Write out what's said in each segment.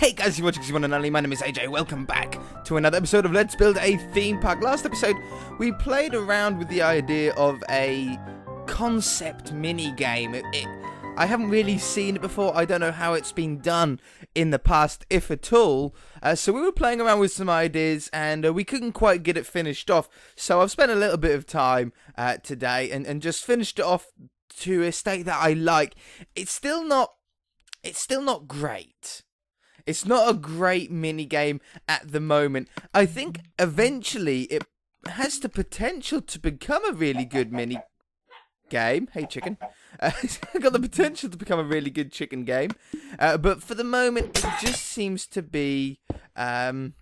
Hey guys, you're watching One and Only. My name is AJ. Welcome back to another episode of Let's Build a Theme Park. Last episode, we played around with the idea of a concept mini game. I haven't really seen it before. I don't know how it's been done in the past, if at all. So we were playing around with some ideas, and we couldn't quite get it finished off. So I've spent a little bit of time today, and just finished it off to a state that I like. It's still not great. It's not a great mini game at the moment. I think eventually it has the potential to become a really good mini game. Hey, chicken. It's got the potential to become a really good chicken game. But for the moment, it just seems to be not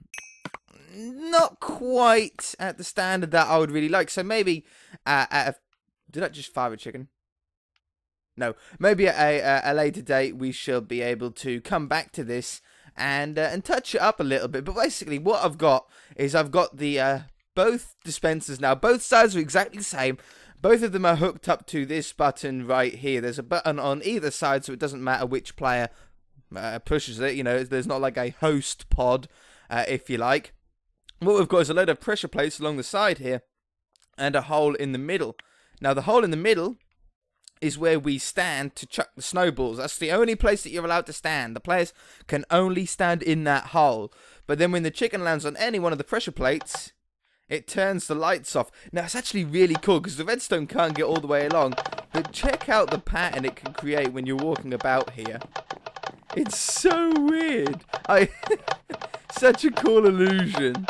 quite at the standard that I would really like. So maybe did I just fire a chicken? No, maybe at a later date we shall be able to come back to this and touch it up a little bit. But basically, what I've got is I've got the both dispensers now. Both sides are exactly the same. Both of them are hooked up to this button right here. There's a button on either side, so it doesn't matter which player pushes it. You know, there's not like a host pod, if you like. What we've got is a load of pressure plates along the side here, and a hole in the middle. Now, the hole in the middle is where we stand to chuck the snowballs. That's the only place that you're allowed to stand. The players can only stand in that hole. But then when the chicken lands on any one of the pressure plates, it turns the lights off. Now, it's actually really cool because the redstone can't get all the way along. But check out the pattern it can create when you're walking about here. It's so weird. Such a cool illusion.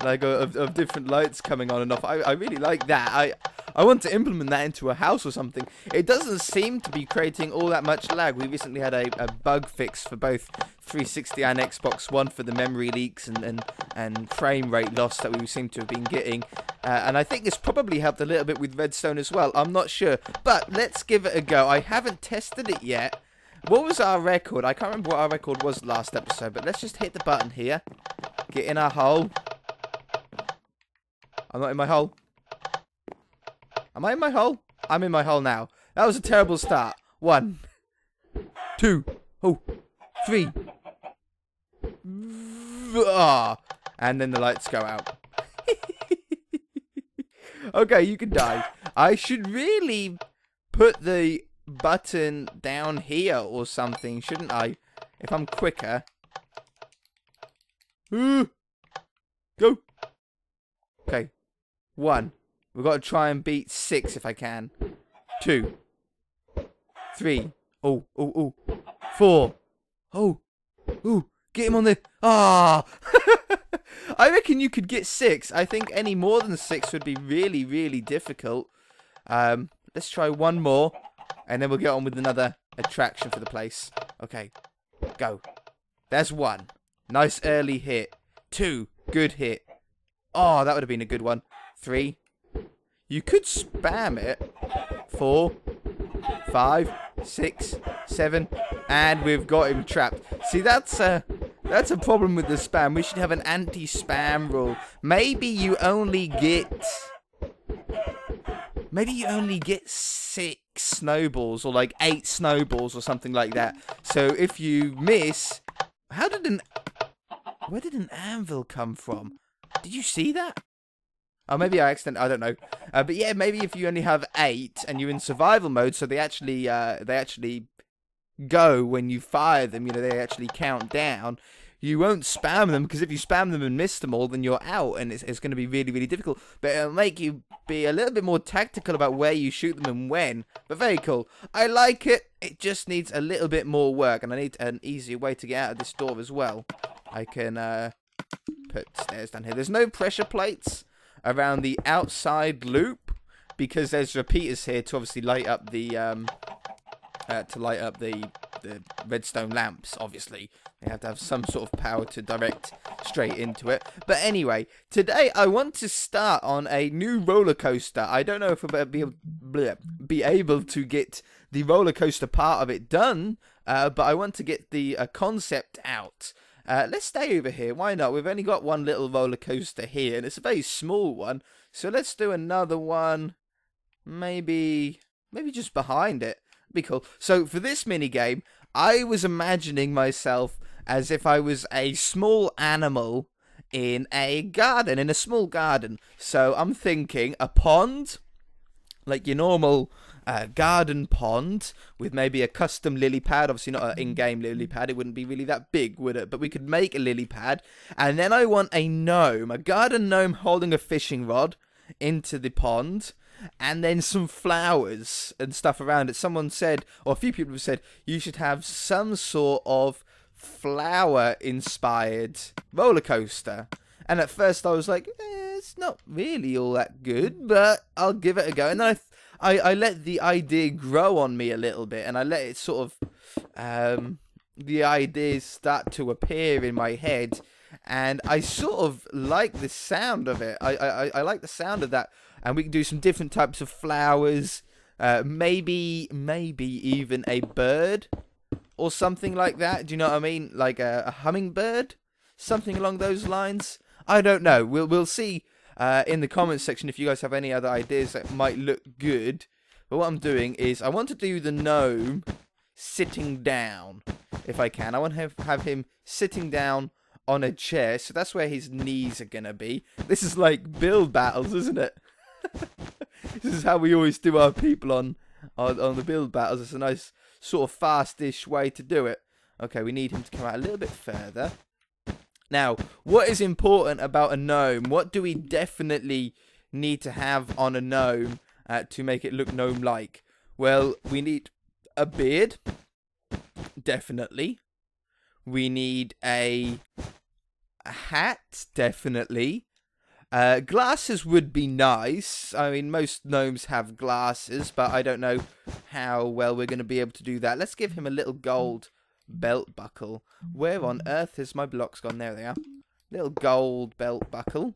Like, of different lights coming on and off. I really like that. I want to implement that into a house or something. It doesn't seem to be creating all that much lag. We recently had a bug fix for both 360 and Xbox One for the memory leaks and frame rate loss that we seem to have been getting. And I think it's probably helped a little bit with redstone as well. I'm not sure. But let's give it a go. I haven't tested it yet. What was our record? I can't remember what our record was last episode. But let's just hit the button here. Get in our hole. I'm not in my hole. Am I in my hole? I'm in my hole now. That was a terrible start. 1, 2, 3. And then the lights go out. Okay, you can die. I should really put the button down here or something, shouldn't I? If I'm quicker. Go. Okay. 1. We've got to try and beat 6 if I can. 2. 3. Oh. 4. Oh. Get him on the... Ah! I reckon you could get 6. I think any more than 6 would be really, really difficult. Let's try one more. And then we'll get on with another attraction for the place. Okay. Go. There's 1. Nice early hit. 2. Good hit. Oh, that would have been a good one. 3. You could spam it. 4, 5, 6, 7, and we've got him trapped. See, that's a problem with the spam. We should have an anti-spam rule. Maybe you only get 6 snowballs, or like 8 snowballs, or something like that. So if you miss, where did an anvil come from? Did you see that? Oh, maybe I accidentally, I don't know. But yeah, maybe if you only have 8 and you're in survival mode, so they actually go when you fire them, you know, they actually count down. You won't spam them, because if you spam them and miss them all, then you're out, and it's going to be really, really difficult. But it'll make you be a little bit more tactical about where you shoot them and when. But very cool. I like it. It just needs a little bit more work, and I need an easier way to get out of this door as well. I can put stairs down here. There's no pressure plates around the outside loop, because there's repeaters here to obviously light up the redstone lamps. Obviously, they have to have some sort of power to direct straight into it. But anyway, today I want to start on a new roller coaster. I don't know if we'll be able to get the roller coaster part of it done, but I want to get the concept out. Let's stay over here. Why not? We've only got one little roller coaster here, and it's a very small one. So let's do another one. Maybe just behind it. Be cool. So for this mini game, I was imagining myself as if I was a small animal in a garden, in a small garden. So I'm thinking a pond, like your normal garden pond, with maybe a custom lily pad. Obviously not an in-game lily pad, it wouldn't be really that big, would it? But we could make a lily pad. And then I want a gnome, a garden gnome holding a fishing rod into the pond, and then some flowers and stuff around it. Someone said, or a few people have said, you should have some sort of flower inspired roller coaster. And at first I was like, it's not really all that good, but I'll give it a go. And then I let the idea grow on me a little bit, and I let it sort of the ideas start to appear in my head, and I sort of like the sound of it. I like the sound of that, and we can do some different types of flowers, maybe even a bird or something like that. Do you know what I mean? Like a hummingbird, something along those lines. I don't know. We'll see in the comments section if you guys have any other ideas that might look good. But what I'm doing is I want to do the gnome sitting down, if I can. I want to have him sitting down on a chair, so that's where his knees are gonna be. This is like build battles, isn't it? This is how we always do our people on the build battles. It's a nice sort of fast-ish way to do it. Okay, we need him to come out a little bit further. Now, what is important about a gnome? What do we definitely need to have on a gnome to make it look gnome-like? Well, we need a beard, definitely. We need a hat, definitely. Glasses would be nice. I mean, most gnomes have glasses, but I don't know how well we're going to be able to do that. Let's give him a little gold belt buckle. Where on earth has my blocks gone? There they are. Little gold belt buckle.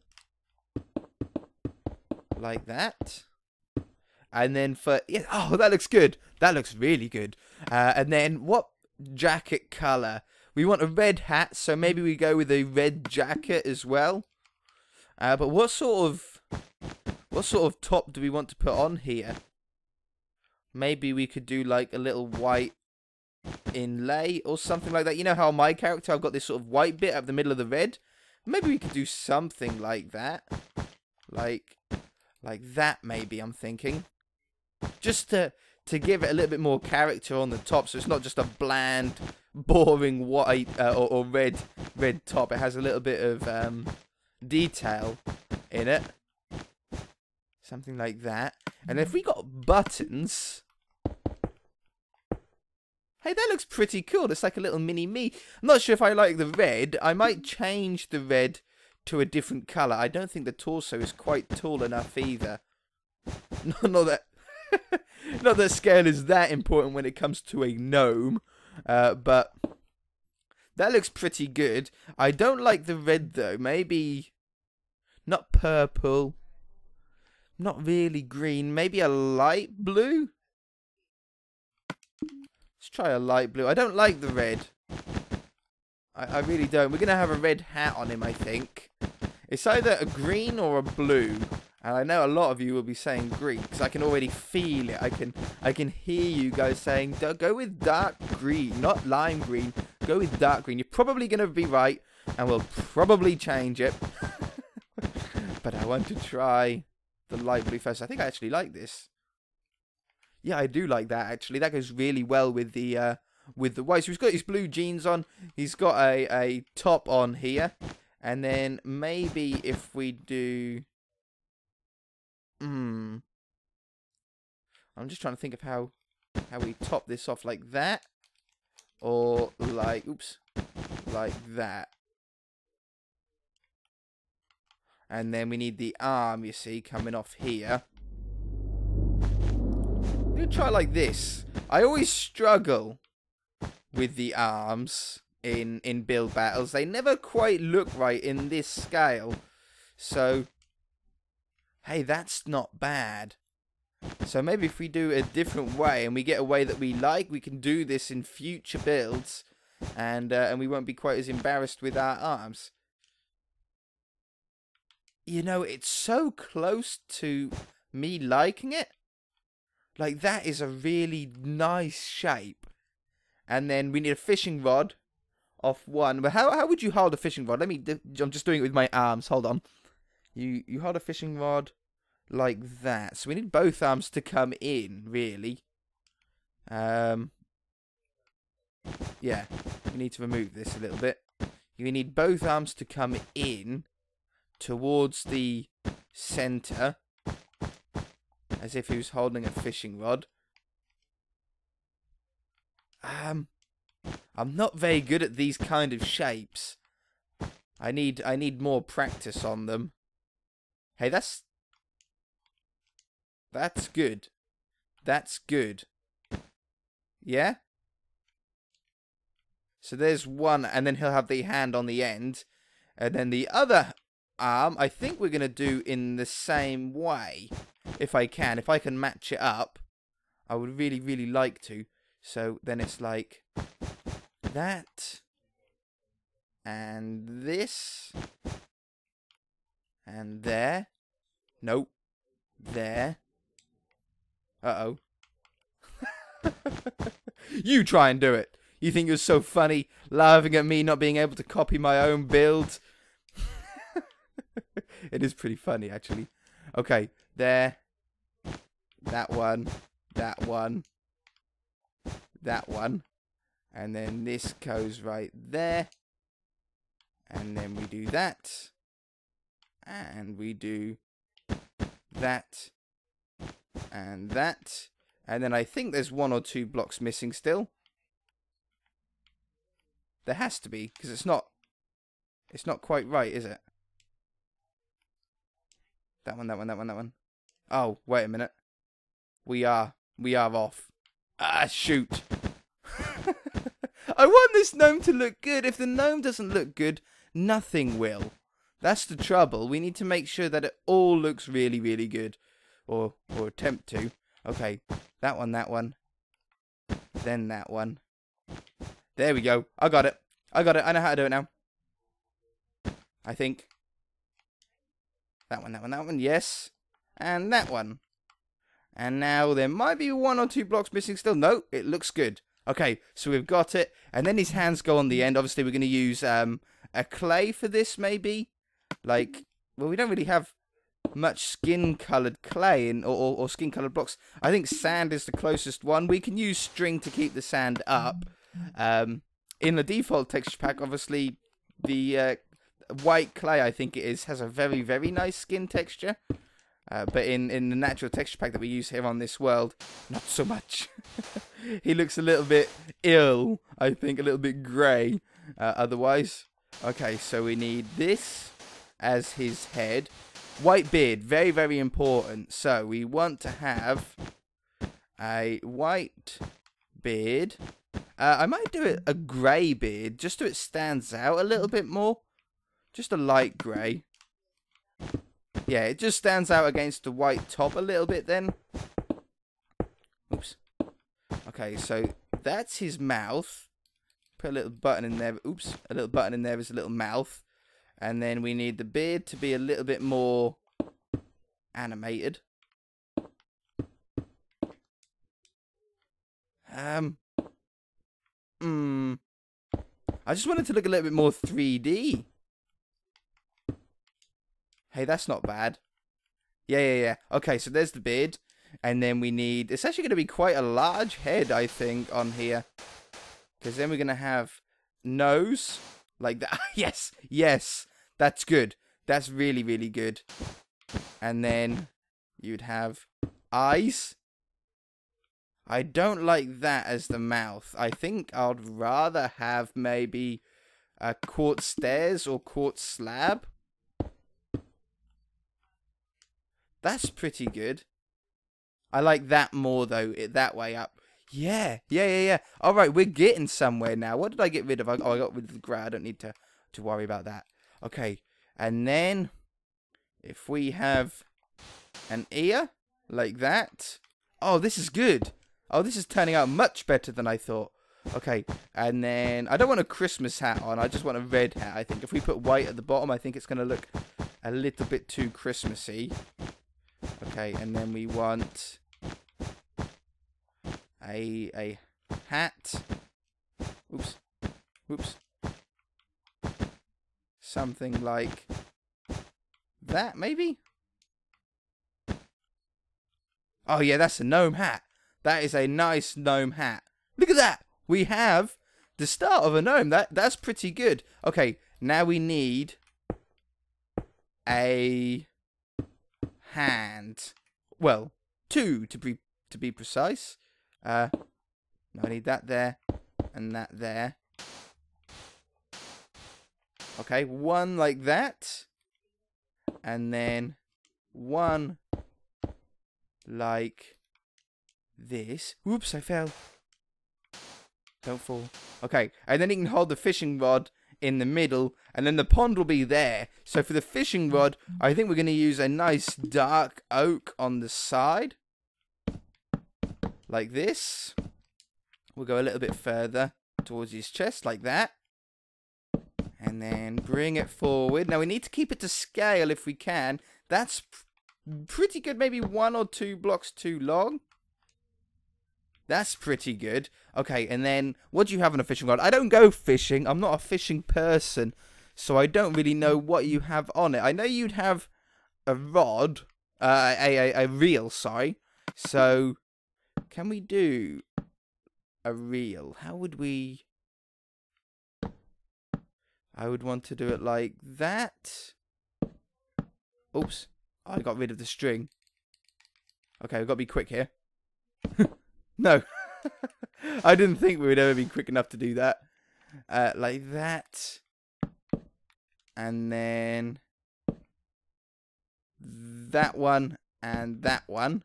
Like that. And then for... yeah, oh, that looks good. That looks really good. And then what jacket colour? We want a red hat, so maybe we go with a red jacket as well. But what sort of top do we want to put on here? Maybe we could do like a little white inlay or something like that. You know how my character, I've got this sort of white bit up the middle of the red? Maybe we could do something like that. Like that maybe, I'm thinking. Just to give it a little bit more character on the top, so it's not just a bland, boring white or red top. It has a little bit of detail in it. Something like that. And if we got buttons... hey, that looks pretty cool. It's like a little mini me. I'm not sure if I like the red. I might change the red to a different colour. I don't think the torso is quite tall enough either. Not that... not that scale is that important when it comes to a gnome. But that looks pretty good. I don't like the red though. Maybe not purple. Not really green. Maybe a light blue? Let's try a light blue. I don't like the red. I really don't. We're going to have a red hat on him, I think. It's either a green or a blue. And I know a lot of you will be saying green, because I can already feel it. I can hear you guys saying, go with dark green, not lime green. Go with dark green. You're probably going to be right, and we'll probably change it. But I want to try the light blue first. I think I actually like this. Yeah, I do like that, actually. That goes really well with the white. So he's got his blue jeans on. He's got a top on here. And then maybe if we do... I'm just trying to think of how we top this off, like that. Or like, oops, like that. And then we need the arm, you see, coming off here. I'm going to try like this. I always struggle with the arms in build battles. They never quite look right in this scale. So, hey, that's not bad. So maybe if we do a different way and we get a way that we like, we can do this in future builds. And we won't be quite as embarrassed with our arms. You know, it's so close to me liking it. Like, that is a really nice shape. And then we need a fishing rod off one. But how would you hold a fishing rod? I'm just doing it with my arms. Hold on. You hold a fishing rod like that. So we need both arms to come in, really. Yeah. We need to remove this a little bit. You need both arms to come in towards the center, as if he was holding a fishing rod. I'm not very good at these kind of shapes. I need more practice on them. Hey, that's good. That's good. Yeah? So there's one, and then he'll have the hand on the end. And then the other arm, I think we're going to do in the same way. If I can. If I can match it up, I would really, really like to. So then it's like that. And this. And there. Nope. There. Uh-oh. You try and do it. You think you're so funny, laughing at me not being able to copy my own build. It is pretty funny, actually. Okay, there. That one. That one. That one. And then this goes right there. And then we do that. And we do that. And that. And then I think there's 1 or 2 blocks missing still. There has to be, because it's not quite right, is it? That one, that one, that one, that one. Oh, wait a minute. We are off. Ah, shoot. I want this gnome to look good. If the gnome doesn't look good, nothing will. That's the trouble. We need to make sure that it all looks really, really good. Or attempt to. Okay, that one, then that one. There we go. I got it. I know how to do it now. I think. That one, yes. And that one. And now there might be 1 or 2 blocks missing still. No, it looks good. Okay, so we've got it. And then his hands go on the end. Obviously, we're going to use a clay for this, maybe. Like, well, we don't really have much skin-coloured clay or skin-coloured blocks. I think sand is the closest one. We can use string to keep the sand up. In the default texture pack, obviously, the white clay, I think it is, has a very, very nice skin texture. But in the natural texture pack that we use here on this world, not so much. He looks a little bit ill, I think, a little bit grey otherwise. Okay, so we need this as his head. White beard, very, very important. So we want to have a white beard. I might do it a grey beard, just so it stands out a little bit more. Just a light grey. Yeah, it just stands out against the white top a little bit then. Oops. Okay, so that's his mouth. Put a little button in there. Oops. A little button in there is a little mouth. And then we need the beard to be a little bit more animated. I just wanted to look a little bit more 3D. Hey, that's not bad. Yeah. Okay, so there's the beard. And then we need... It's actually going to be quite a large head, I think, on here. Because then we're going to have nose. Like that. Yes. That's good. That's really, really good. And then you'd have eyes. I don't like that as the mouth. I think I'd rather have maybe a quartz stairs or quartz slab. That's pretty good. I like that more, though, that way up. Yeah. All right, we're getting somewhere now. What did I get rid of? I got rid of the grey. I don't need to worry about that. Okay, and then if we have an ear like that. Oh, this is good. Oh, this is turning out much better than I thought. Okay, and then I don't want a Christmas hat on. I just want a red hat, I think. If we put white at the bottom, I think it's going to look a little bit too Christmassy. Okay, and then we want a hat. Oops. something like that, maybe? Oh, yeah, that's a gnome hat. That is a nice gnome hat. Look at that. We have the start of a gnome. That's pretty good. Okay, now we need a hand. Well, 2 to be precise. No, I need that there and that there. Okay, 1 like that. And then 1 like this. Whoops, I fell. Don't fall. Okay, and then you can hold the fishing rod in the middle, and then the pond will be there. So for the fishing rod, I think we're going to use a nice dark oak on the side. Like this. We'll go a little bit further towards his chest, like that. And then bring it forward. Now we need to keep it to scale if we can. That's pretty good. Maybe 1 or 2 blocks too long. That's pretty good. Okay, and then what do you have on a fishing rod? I don't go fishing. I'm not a fishing person, so I don't really know what you have on it. I know you'd have a rod, a reel, sorry. So, can we do a reel? How would we... I would want to do it like that. Oops. I got rid of the string. Okay, we've got to be quick here. No. I didn't think we would ever be quick enough to do that. Like that. And then that one and that one.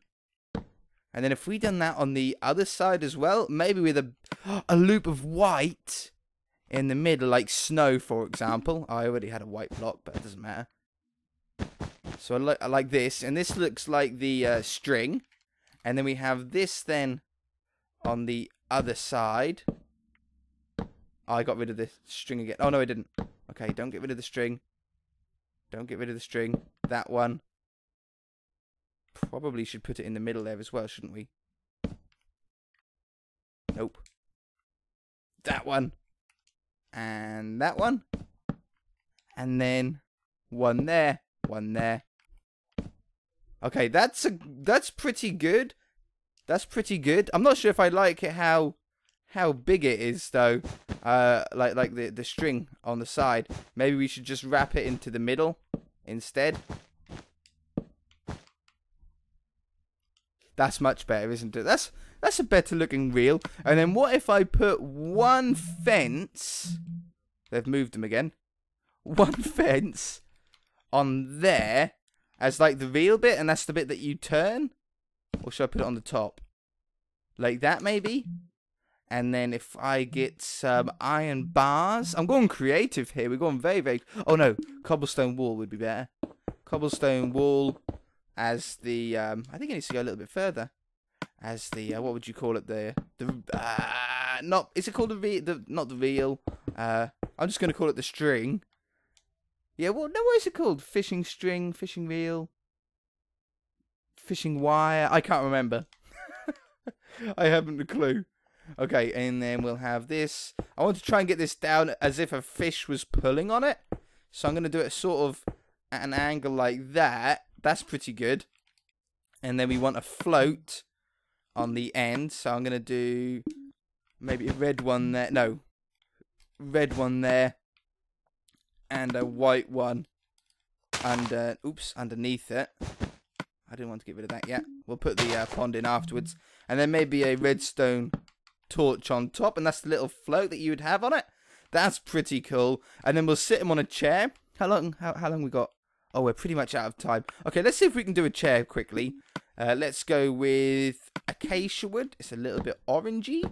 And then if we done that on the other side as well, maybe with a loop of white in the middle, like snow, for example. I already had a white block, but it doesn't matter. So I like this, and this looks like the string. And then we have this then on the other side. Oh, I got rid of the string again. Oh, no, I didn't. Okay, don't get rid of the string. Don't get rid of the string. That one. Probably should put it in the middle there as well, shouldn't we? Nope. That one. And that one. And then 1 there. 1 there. Okay, that's pretty good. That's pretty good. I'm not sure if I like it how big it is though. Like the string on the side. Maybe we should just wrap it into the middle instead. That's much better, isn't it? That's a better looking reel. And then what if I put 1 fence? They've moved them again. 1 fence on there as like the reel bit, and that's the bit that you turn. Or should I put it on the top? Like that, maybe? And then if I get some iron bars... I'm going creative here. We're going very, very... Oh, no. Cobblestone wall would be better. Cobblestone wall as the... I think it needs to go a little bit further. As the... what would you call it? Not... Is it called not the reel? I'm just going to call it the string. Yeah, well, no, what is it called? Fishing string, fishing reel... Fishing wire. I can't remember. I haven't a clue. Okay, and then we'll have this. I want to try and get this down as if a fish was pulling on it. So I'm going to do it sort of at an angle like that. That's pretty good. And then we want a float on the end. So I'm going to do maybe a red one there. No. Red one there. And a white one underneath it. I didn't want to get rid of that yet. We'll put the pond in afterwards. And then maybe a redstone torch on top. And that's the little float that you would have on it. That's pretty cool. And then we'll sit him on a chair. How long we got? Oh, we're pretty much out of time. Okay, let's see if we can do a chair quickly. Let's go with acacia wood. It's a little bit orangey.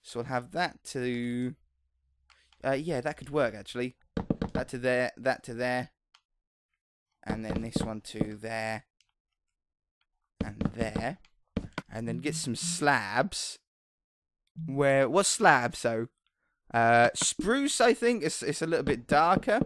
So we'll have that to... yeah, that could work, actually. That to there, that to there. And then this one to there. And there. And then get some slabs. What slabs, so? Spruce, I think. It's a little bit darker.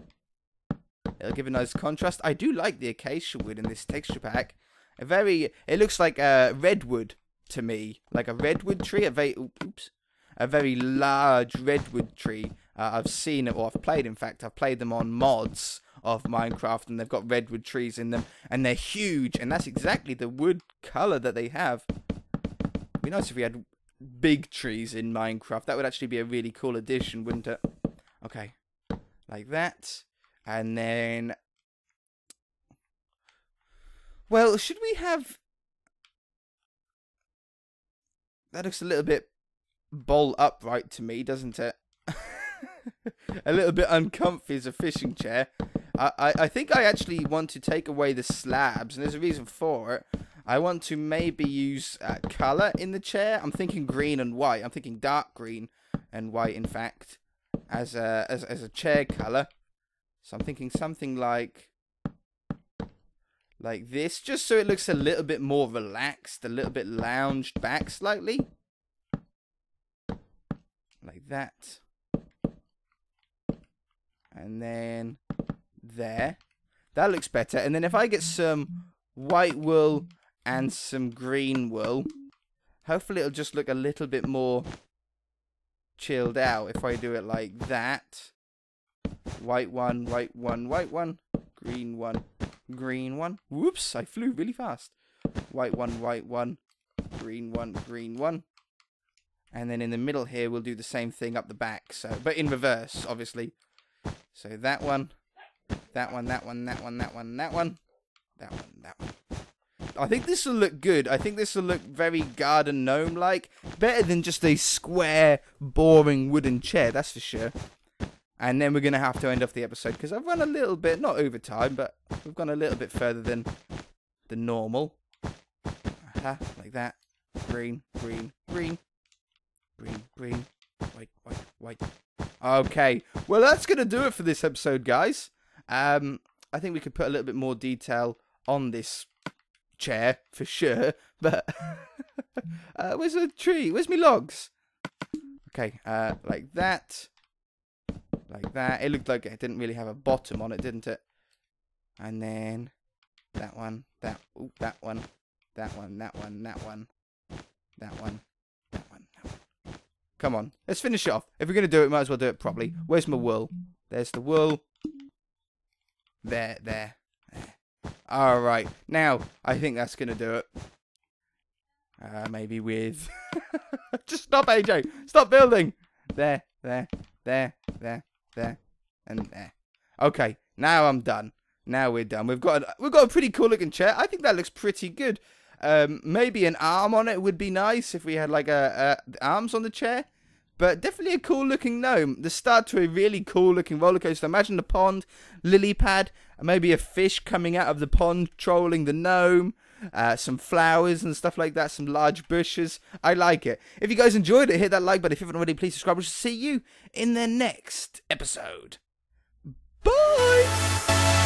It'll give a nice contrast. I do like the acacia wood in this texture pack. It looks like a redwood to me. Like a redwood tree. A very large redwood tree. I've seen it, or I've played, in fact, I've played them on mods of Minecraft, and they've got redwood trees in them, and they're huge, and that's exactly the wood color that they have. It'd be nice if we had big trees in Minecraft. That would actually be a really cool addition, wouldn't it? Okay, like that, and then, well, should we have, that looks a little bit bolt upright to me, doesn't it? A little bit uncomfy as a fishing chair. I think I actually want to take away the slabs, and there's a reason for it. I want to maybe use colour in the chair. I'm thinking green and white. I'm thinking dark green and white, in fact, as a chair colour. So I'm thinking something like this, just so it looks a little bit more relaxed, a little bit lounged back slightly. Like that. And then there. That looks better. And then if I get some white wool and some green wool, hopefully it'll just look a little bit more chilled out if I do it like that. White one, white one, white one, green one, green one. Whoops, I flew really fast. White one, green one, green one. And then in the middle here, we'll do the same thing up the back. So, but in reverse, obviously. So that one, that one, that one, that one, that one, that one, that one, that one. I think this will look good. I think this will look very garden gnome-like. Better than just a square, boring wooden chair, that's for sure. And then we're going to have to end off the episode because I've run a little bit, not over time, but we've gone a little bit further than the normal. Like that. Green, green, green. Green, green, white, white, white. Okay, well that's going to do it for this episode, guys. I think we could put a little bit more detail on this chair, for sure. But, where's the tree? Where's me logs? Okay, like that. Like that. It looked like it didn't really have a bottom on it, didn't it? And then that one, that one, that one, that one, that one, that one, that one, that one. Come on, let's finish it off. If we're going to do it, we might as well do it properly. Where's my wool? There's the wool. There, there, there. Alright, now, I think that's going to do it. Maybe with... Just stop, AJ! Stop building! There, there, there, there, there, and there. Okay, now I'm done. Now we're done. We've got a pretty cool looking chair. I think that looks pretty good. Maybe an arm on it would be nice if we had like arms on the chair. But definitely a cool looking gnome. The start to a really cool looking roller coaster. Imagine the pond, lily pad, maybe a fish coming out of the pond trolling the gnome. Some flowers and stuff like that. Some large bushes. I like it. If you guys enjoyed it, hit that like button. If you haven't already, please subscribe. We'll see you in the next episode. Bye!